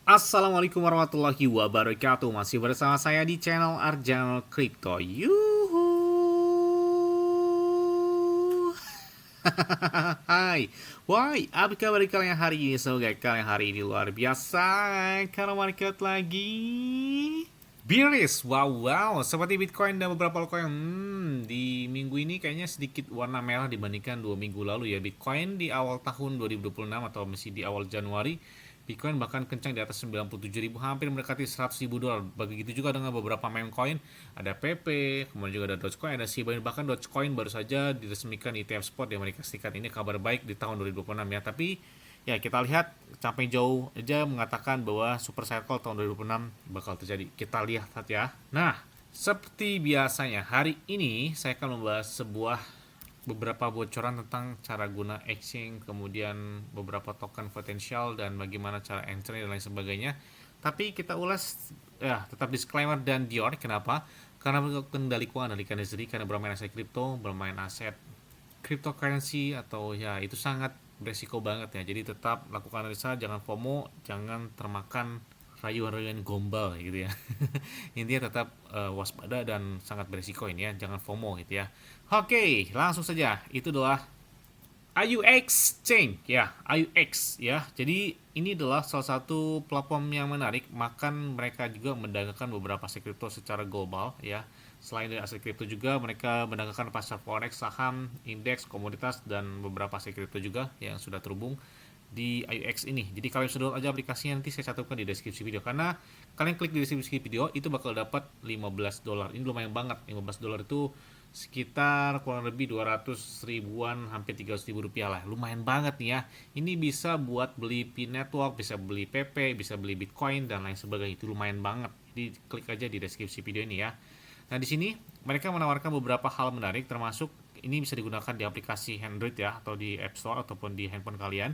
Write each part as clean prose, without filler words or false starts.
Assalamualaikum warahmatullahi wabarakatuh. Masih bersama saya di channel Arjanal Crypto. Yuhu. Hai. Why? Apa kabar kalian hari ini? Semoga kalian hari ini luar biasa karena market lagi bearish. Wow. Seperti Bitcoin dan beberapa altcoin. Di minggu ini kayaknya sedikit warna merah dibandingkan 2 minggu lalu ya. Bitcoin di awal tahun 2026 atau masih di awal Januari, Bitcoin bahkan kencang di atas 97.000, hampir mendekati 100.000 dolar. Begitu juga dengan beberapa meme coin, ada PP, kemudian juga ada Dogecoin, ada Shiba Inu. Bahkan Dogecoin baru saja diresmikan ETF Spot di Amerika Serikat. Ini kabar baik di tahun 2026 ya. Tapi ya kita lihat sampai jauh aja mengatakan bahwa super cycle tahun 2026 bakal terjadi. Kita lihat ya. Nah, seperti biasanya hari ini saya akan membahas beberapa bocoran tentang cara guna exchange, kemudian beberapa token potensial dan bagaimana cara entry dan lain sebagainya. Tapi kita ulas ya, tetap disclaimer dan Dior. Kenapa? Karena kendali keuangan dari kalian sendiri, karena bermain aset kripto, bermain aset cryptocurrency atau ya itu sangat beresiko banget ya. Jadi tetap lakukan analisa, jangan FOMO, jangan termakan rayuan-rayuan gombal gitu ya. Intinya tetap waspada dan sangat beresiko ini ya, jangan FOMO gitu ya. Oke, langsung saja. Itu adalah IUX Chain ya, IUX ya. Jadi ini adalah salah satu platform yang menarik. Makan mereka juga mendagangkan beberapa aset kripto secara global ya. Selain dari aset kripto juga mereka mendagangkan pasar forex, saham, indeks, komoditas dan beberapa aset kripto juga yang sudah terhubung di IUX ini. Jadi kalian sudah download aja aplikasinya, nanti saya cantumkan di deskripsi video. Karena kalian klik di deskripsi video itu bakal dapat 15 dolar. Ini lumayan banget. 15 dolar itu sekitar kurang lebih 200 ribuan, hampir 300 ribu rupiah lah. Lumayan banget nih ya. Ini bisa buat beli P network, bisa beli PP, bisa beli Bitcoin dan lain sebagainya. Itu lumayan banget. Jadi klik aja di deskripsi video ini ya. Nah, di sini mereka menawarkan beberapa hal menarik, termasuk ini bisa digunakan di aplikasi Android ya, atau di App Store ataupun di handphone kalian.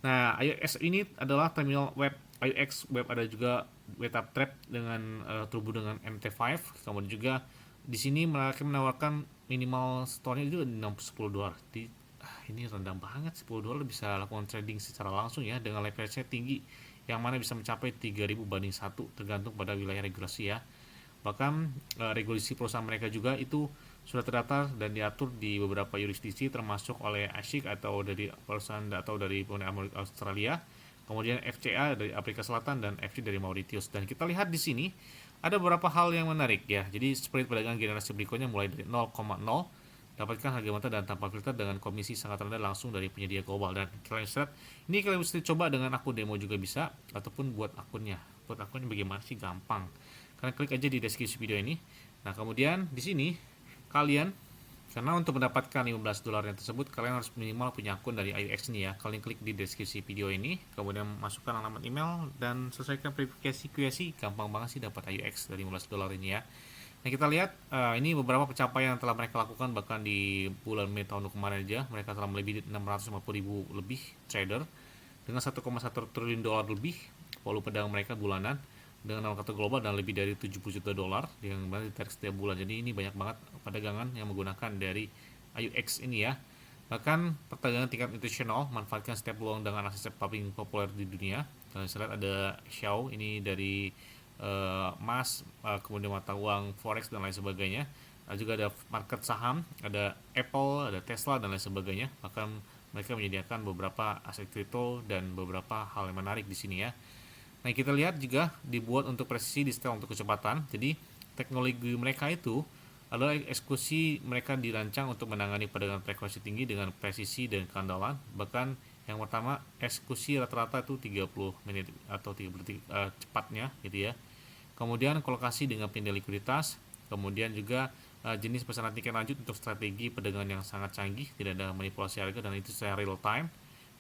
Nah, iOS ini adalah terminal web iOX web, ada juga WhatsApp Trap dengan terhubung dengan MT5. Kemudian juga di sini mereka menawarkan minimal store-nya itu 10 dolar. Ini rendah banget, 10 dolar bisa lakukan trading secara langsung ya, dengan leverage-nya tinggi yang mana bisa mencapai 3.000 banding 1 tergantung pada wilayah regulasi ya. Bahkan regulasi perusahaan mereka juga itu sudah terdaftar dan diatur di beberapa yurisdiksi, termasuk oleh ASIC atau dari perusahaan atau dari pemerintah Australia, kemudian FCA dari Afrika Selatan dan FD dari Mauritius. Dan kita lihat di sini ada beberapa hal yang menarik ya. Jadi spread perdagangan generasi berikutnya mulai dari 0,0, dapatkan harga mentah dan tanpa filter dengan komisi sangat rendah langsung dari penyedia global. Dan kalian lihat ini, kalian bisa coba dengan akun demo juga bisa, ataupun buat akunnya. Buat akunnya bagaimana sih? Gampang. Kalian klik aja di deskripsi video ini. Nah, kemudian di sini kalian, karena untuk mendapatkan 15 dolar yang tersebut kalian harus minimal punya akun dari IUX ini ya. Kalian klik di deskripsi video ini, kemudian masukkan alamat email dan selesaikan verifikasi QC. Gampang banget sih dapat IUX dari 15 dolar ini ya. Nah, kita lihat ini beberapa pencapaian yang telah mereka lakukan. Bahkan di bulan Mei tahun kemarin aja mereka telah melebihi 650.000 lebih trader dengan 1,1 triliun dolar lebih volume perdagangan mereka bulanan, dengan alokasi global dan lebih dari 70 juta dolar yang ditarik setiap bulan. Jadi ini banyak banget perdagangan yang menggunakan dari IUX ini ya. Bahkan perdagangan tingkat internasional manfaatkan setiap peluang dengan aset paling populer di dunia. Kalian lihat ada Xiao ini dari emas, kemudian mata uang forex dan lain sebagainya. Juga ada market saham, ada Apple, ada Tesla dan lain sebagainya. Bahkan mereka menyediakan beberapa aset kripto dan beberapa hal yang menarik di sini ya. Nah, kita lihat juga dibuat untuk presisi, di setel untuk kecepatan. Jadi teknologi mereka itu adalah eksekusi mereka dirancang untuk menangani perdagangan frekuensi tinggi dengan presisi dan keandalan. Bahkan yang pertama, eksekusi rata-rata itu 30 menit atau 30 detik cepatnya gitu ya. Kemudian kolokasi dengan pindah likuiditas. Kemudian juga jenis pesanan tiket lanjut untuk strategi perdagangan yang sangat canggih, tidak ada manipulasi harga dan itu secara real time.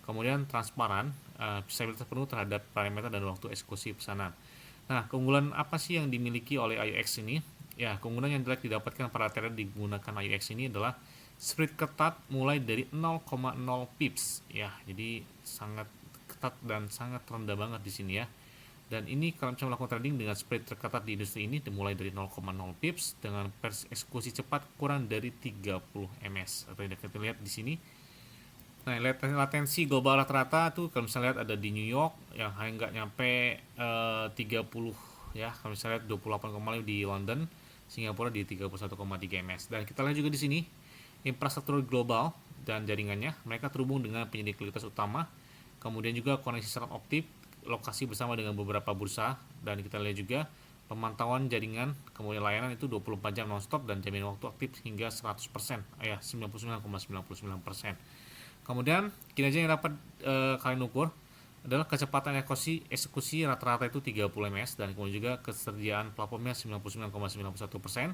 Kemudian transparan, stabilitas penuh terhadap parameter dan waktu eksekusi pesanan. Nah, keunggulan apa sih yang dimiliki oleh IUX ini? Ya, keunggulan yang jelek didapatkan para trader digunakan IUX ini adalah spread ketat mulai dari 0,0 pips. Ya, jadi sangat ketat dan sangat rendah banget di sini ya. Dan ini kalian bisa melakukan trading dengan spread terketat di industri ini dimulai dari 0,0 pips dengan eksekusi cepat kurang dari 30 ms. Atau yang kita lihat di sini, Nah, latensi global rata-rata tuh kalau misalnya lihat ada di New York yang hanya nggak nyampe 30 ya. Kalau misalnya lihat 28,5 di London, Singapura di 31,3 ms. Dan kita lihat juga di sini infrastruktur global dan jaringannya, mereka terhubung dengan penyedia likuiditas utama, kemudian juga koneksi serat optik, lokasi bersama dengan beberapa bursa, dan kita lihat juga pemantauan jaringan, kemudian layanan itu 24 jam nonstop dan jaminan waktu aktif hingga 100%, ya 99,99%. Kemudian kinerja yang dapat kalian ukur adalah kecepatan eksekusi rata-rata itu 30 ms dan kemudian juga kesediaan platformnya 99,91%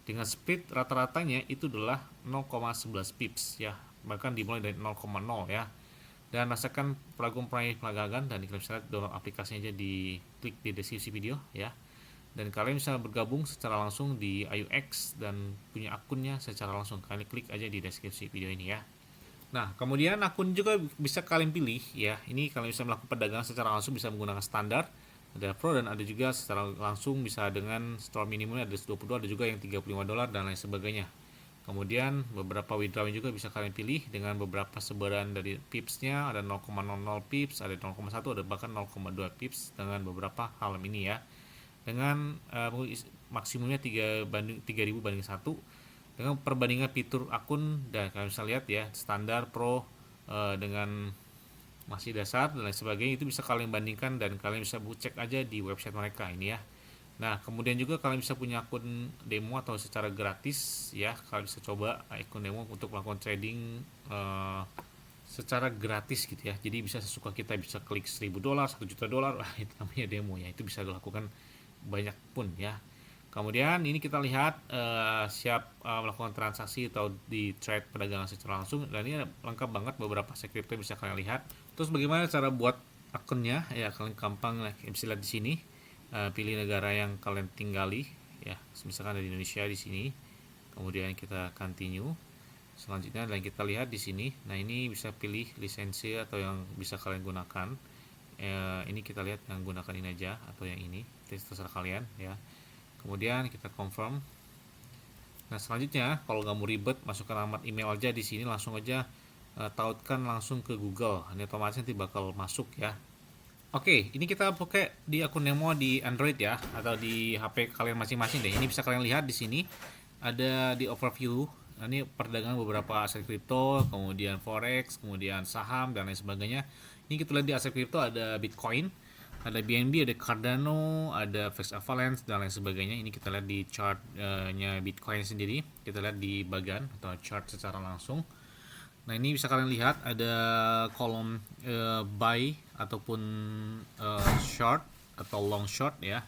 dengan speed rata-ratanya itu adalah 0,11 pips ya, bahkan dimulai dari 0,0 ya. Dan rasakan peragam pelagangan dan kalian bisa download aplikasinya aja di klik di deskripsi video ya. Dan kalian bisa bergabung secara langsung di IUX dan punya akunnya secara langsung, kalian klik aja di deskripsi video ini ya. Nah, kemudian akun juga bisa kalian pilih ya. Ini kalian bisa melakukan perdagangan secara langsung, bisa menggunakan standar, ada pro, dan ada juga secara langsung bisa dengan store minimumnya ada $20, ada juga yang $35 dan lain sebagainya. Kemudian beberapa withdrawal juga bisa kalian pilih dengan beberapa sebaran dari pipsnya, ada 0,00 pips, ada 0,1, ada bahkan 0,2 pips dengan beberapa hal ini ya. Dengan maksimumnya 3.000 banding 1 dengan perbandingan fitur akun, dan kalian bisa lihat ya standar, pro, dengan masih dasar dan lain sebagainya, itu bisa kalian bandingkan dan kalian bisa cek aja di website mereka ini ya. Nah, kemudian juga kalian bisa punya akun demo atau secara gratis ya, kalian bisa coba akun demo untuk melakukan trading secara gratis gitu ya. Jadi bisa sesuka kita, bisa klik $1.000, $1 juta, itu namanya demo ya, itu bisa dilakukan banyak pun ya. Kemudian ini kita lihat siap melakukan transaksi atau di trade perdagangan secara langsung, dan ini lengkap banget beberapa aset kripto bisa kalian lihat. Terus bagaimana cara buat akunnya ya, kalian gampang bisa lihat di sini. Pilih negara yang kalian tinggali ya, misalkan dari Indonesia di sini. Kemudian kita continue. Selanjutnya dan kita lihat di sini. Nah, ini bisa pilih lisensi atau yang bisa kalian gunakan. Ini kita lihat yang gunakan ini aja atau yang ini, terserah kalian ya. Kemudian kita confirm. Nah, selanjutnya kalau nggak mau ribet, masukkan alamat email aja di sini, langsung aja tautkan langsung ke Google. Ini otomatis nanti bakal masuk ya. Oke, ini kita pakai di akun demo di Android ya, atau di HP kalian masing-masing deh. Ini bisa kalian lihat di sini ada di overview. Nah, ini perdagangan beberapa aset kripto, kemudian forex, kemudian saham dan lain sebagainya. Ini kita lihat di aset kripto ada Bitcoin, ada BNB, ada Cardano, ada Flex Avalanche dan lain sebagainya. Ini kita lihat di chartnya Bitcoin sendiri. Kita lihat di bagian atau chart secara langsung. Nah, ini bisa kalian lihat ada kolom buy ataupun short atau long short ya.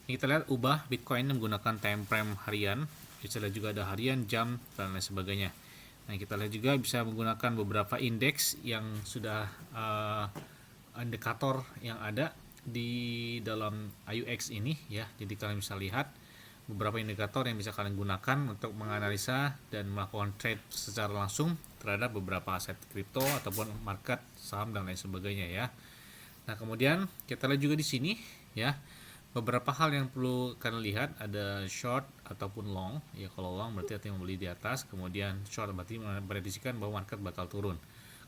Ini kita lihat ubah Bitcoin menggunakan time frame harian. Bisa lihat juga ada harian, jam dan lain sebagainya. Nah, kita lihat juga bisa menggunakan beberapa indeks yang sudah indikator yang ada di dalam IUX ini ya. Jadi kalian bisa lihat beberapa indikator yang bisa kalian gunakan untuk menganalisa dan melakukan trade secara langsung terhadap beberapa aset kripto ataupun market, saham dan lain sebagainya ya. Nah, kemudian kita lihat juga di sini ya, beberapa hal yang perlu kalian lihat, ada short ataupun long ya. Kalau long berarti artinya membeli di atas, kemudian short berarti memprediksikan bahwa market bakal turun.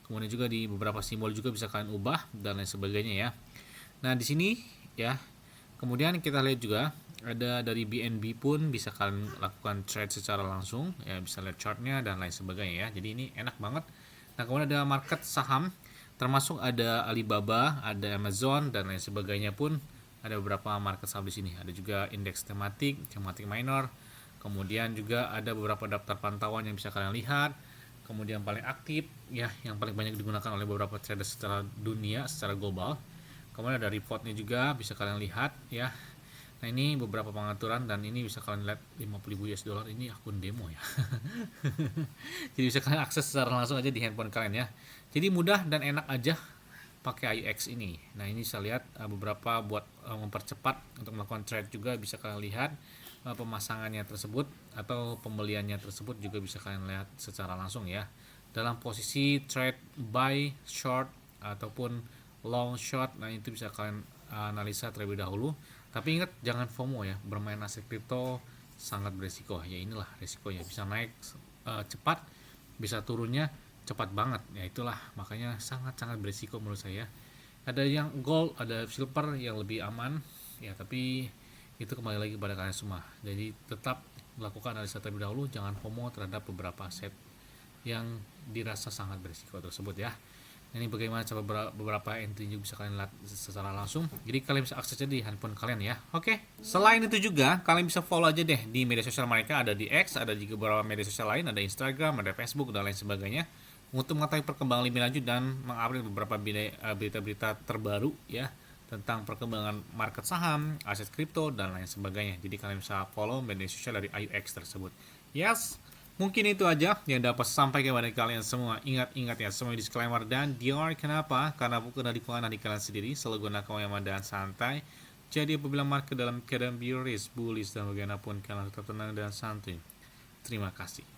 Kemudian juga di beberapa simbol juga bisa kalian ubah dan lain sebagainya ya. Nah, di sini ya, kemudian kita lihat juga ada dari BNB pun bisa kalian lakukan trade secara langsung ya, bisa lihat chartnya dan lain sebagainya ya. Jadi ini enak banget. Nah, kemudian ada market saham, termasuk ada Alibaba, ada Amazon dan lain sebagainya pun ada beberapa market saham di sini. Ada juga indeks tematik minor. Kemudian juga ada beberapa daftar pantauan yang bisa kalian lihat. Kemudian paling aktif ya, yang paling banyak digunakan oleh beberapa trader secara dunia, secara global. Kemudian ada reportnya juga bisa kalian lihat ya. Nah, ini beberapa pengaturan dan ini bisa kalian lihat $50 ini akun demo ya. Jadi bisa kalian akses secara langsung aja di handphone kalian ya. Jadi mudah dan enak aja pakai IUX ini. Nah, ini saya lihat beberapa buat mempercepat untuk melakukan trade juga bisa kalian lihat pemasangannya tersebut atau pembeliannya tersebut juga bisa kalian lihat secara langsung ya. Dalam posisi trade buy, short ataupun long short, nah itu bisa kalian analisa terlebih dahulu. Tapi ingat, jangan FOMO ya, bermain aset kripto sangat beresiko ya. Inilah resikonya, bisa naik cepat, bisa turunnya cepat banget. Ya itulah makanya sangat-sangat berisiko menurut saya. Ada yang gold, ada silver yang lebih aman ya, tapi itu kembali lagi kepada kalian semua. Jadi tetap lakukan analisa terlebih dahulu, jangan FOMO terhadap beberapa aset yang dirasa sangat berisiko tersebut ya. Ini bagaimana cara beberapa entry juga bisa kalian lihat secara langsung. Jadi kalian bisa aksesnya di handphone kalian ya. Oke. Selain itu juga kalian bisa follow aja deh di media sosial mereka, ada di X, ada juga beberapa media sosial lain, ada Instagram, ada Facebook dan lain sebagainya. Untuk mengetahui perkembangan lebih lanjut dan mengupdate beberapa berita-berita terbaru ya tentang perkembangan market saham, aset kripto dan lain sebagainya. Jadi kalian bisa follow media sosial dari IUX tersebut. Yes. Mungkin itu aja yang dapat sampai kepada kalian semua. Ingat-ingat ya, semua disclaimer dan Dior. Kenapa? Karena bukan dari penganan di kalian sendiri, selalu gunakan yang dan santai. Jadi apabila market dalam keadaan bearish, bullish dan bagaimanapun kalian tetap tenang dan santai. Terima kasih.